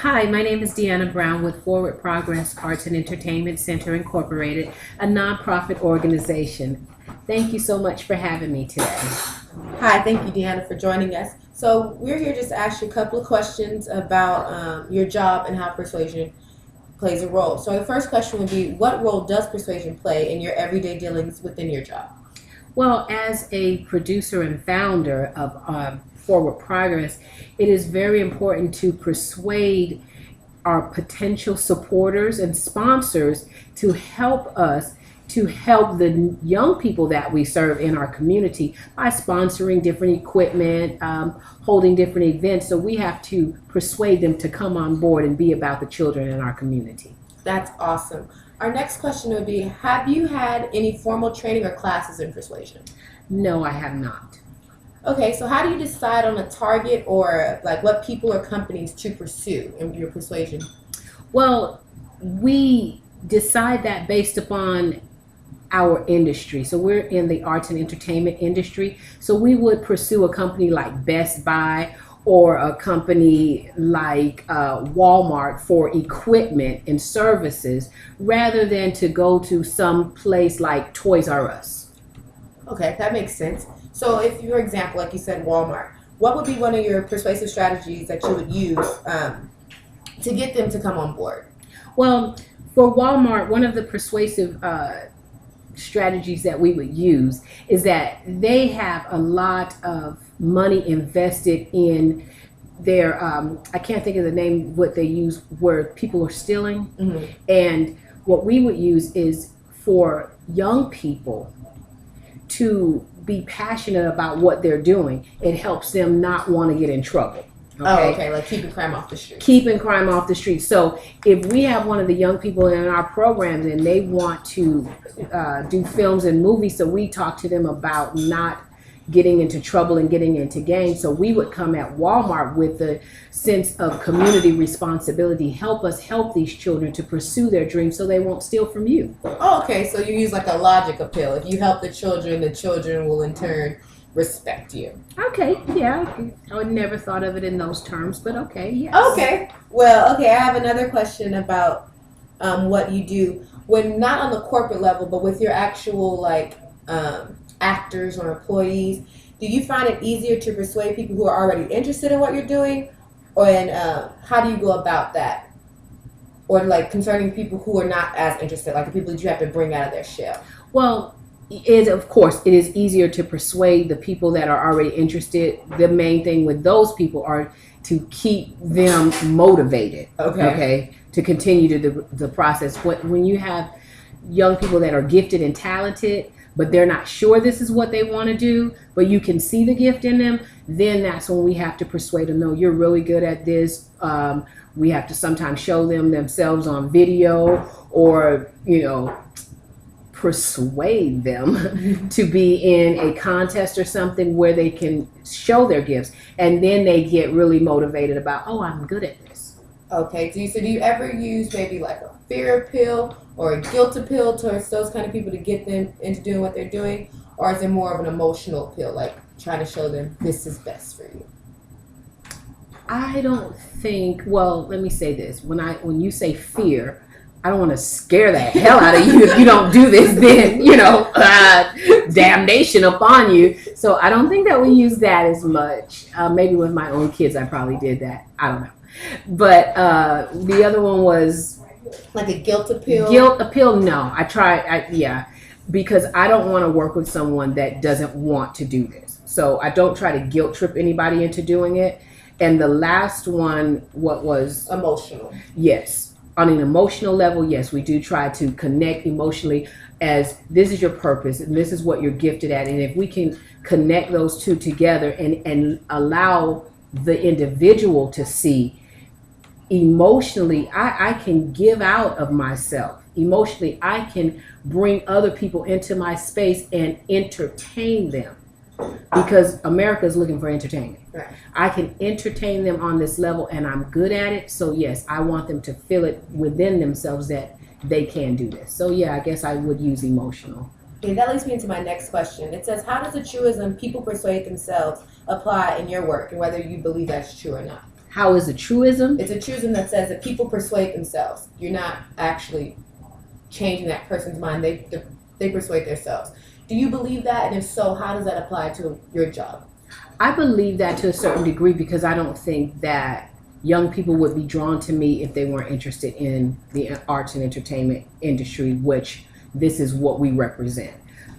Hi, my name is DeAnna Brown with Forward Progress Arts and Entertainment Center Incorporated, a nonprofit organization. Thank you so much for having me today. Hi, thank you, DeAnna, for joining us. So we're here just to ask you a couple of questions about your job and how persuasion plays a role. So the first question would be, what role does persuasion play in your everyday dealings within your job? Well, as a producer and founder of Forward Progress, it is very important to persuade our potential supporters and sponsors to help us to help the young people that we serve in our community by sponsoring different equipment, holding different events. So we have to persuade them to come on board and be about the children in our community. That's awesome. Our next question would be, have you had any formal training or classes in persuasion? No, I have not. Okay, so how do you decide on a target or like what people or companies to pursue in your persuasion? Well, we decide that based upon our industry. So we're in the arts and entertainment industry. So we would pursue a company like Best Buy or a company like Walmart for equipment and services rather than to go to some place like Toys R Us. Okay, that makes sense. So if, for example, like you said, Walmart, what would be one of your persuasive strategies that you would use to get them to come on board? Well, for Walmart, one of the persuasive strategies that we would use is that they have a lot of money invested in their I can't think of the name what they use where people are stealing. Mm-hmm. And what we would use is for young people to be passionate about what they're doing. It helps them not want to get in trouble. Okay? Oh, okay, like keeping crime off the street. Keeping crime off the street. So if we have one of the young people in our programs and they want to do films and movies, so we talk to them about not getting into trouble and getting into gangs. So we would come at Walmart with the sense of community responsibility. Help us help these children to pursue their dreams so they won't steal from you. Oh, okay, so you use like a logic appeal. If you help the children will in turn respect you. Okay, yeah. I would never thought of it in those terms, but okay, yes. Okay, well, okay, I have another question about what you do when not on the corporate level, but with your actual like actors or employees. Do you find it easier to persuade people who are already interested in what you're doing, and how do you go about that? Or like concerning people who are not as interested, like the people that you have to bring out of their shell? Well, of course, it is easier to persuade the people that are already interested. The main thing with those people are to keep them motivated. Okay, to continue to the process. When you have young people that are gifted and talented, but they're not sure this is what they want to do, but you can see the gift in them, then that's when we have to persuade them, no, you're really good at this. We have to sometimes show them themselves on video or, persuade them to be in a contest or something where they can show their gifts. And then they get really motivated about, oh, I'm good at this. Okay, do you ever use maybe like a fear appeal or a guilt appeal towards those kind of people to get them into doing what they're doing? Or is it more of an emotional appeal, like trying to show them this is best for you? I don't think, well, let me say this. When you say fear, I don't want to scare the hell out of you. If you don't do this, then, damnation upon you. So I don't think that we use that as much. Maybe with my own kids, I probably did that. I don't know. But the other one was like a guilt appeal. Guilt appeal? No, because I don't want to work with someone that doesn't want to do this. So I don't try to guilt trip anybody into doing it. And the last one, what was emotional? Yes, on an emotional level, yes, we do try to connect emotionally as this is your purpose and this is what you're gifted at. And if we can connect those two together and allow the individual to see emotionally, I can give out of myself. Emotionally, I can bring other people into my space and entertain them because America is looking for entertainment. Right. I can entertain them on this level and I'm good at it. So yes, I want them to feel it within themselves that they can do this. So yeah, I guess I would use emotional. And that leads me into my next question. It says, how does the truism people persuade themselves apply in your work and whether you believe that's true or not? How is a truism? It's a truism that says that people persuade themselves. You're not actually changing that person's mind. They persuade themselves. Do you believe that? And if so, how does that apply to your job? I believe that to a certain degree because I don't think that young people would be drawn to me if they weren't interested in the arts and entertainment industry, which this is what we represent.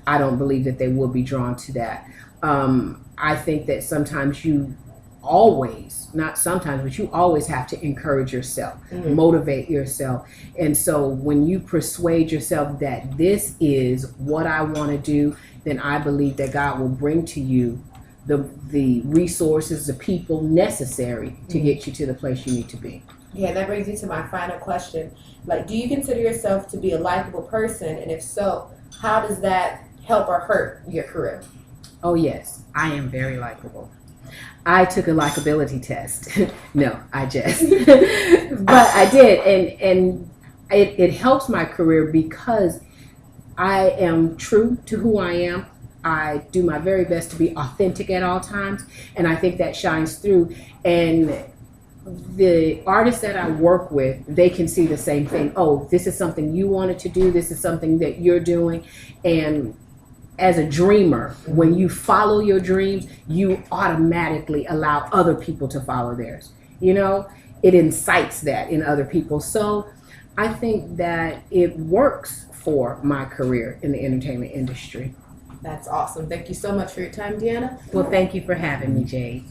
I don't believe that they will be drawn to that. I think that sometimes you always, not sometimes, but you always have to encourage yourself, motivate yourself. And so when you persuade yourself that this is what I want to do, then I believe that God will bring to you the resources, the people necessary to get you to the place you need to be. Yeah, that brings me to my final question. Like, do you consider yourself to be a likable person? And if so, how does that help or hurt your career? Oh, yes. I am very likable. I took a likability test. No, I just, but I did. And it helps my career because I am true to who I am. I do my very best to be authentic at all times. And I think that shines through. And the artists that I work with, they can see the same thing. Oh, this is something you wanted to do. This is something that you're doing. And as a dreamer, when you follow your dreams, you automatically allow other people to follow theirs. You know, it incites that in other people. So I think that it works for my career in the entertainment industry. That's awesome. Thank you so much for your time, DeAnna. Well, thank you for having me, Jade.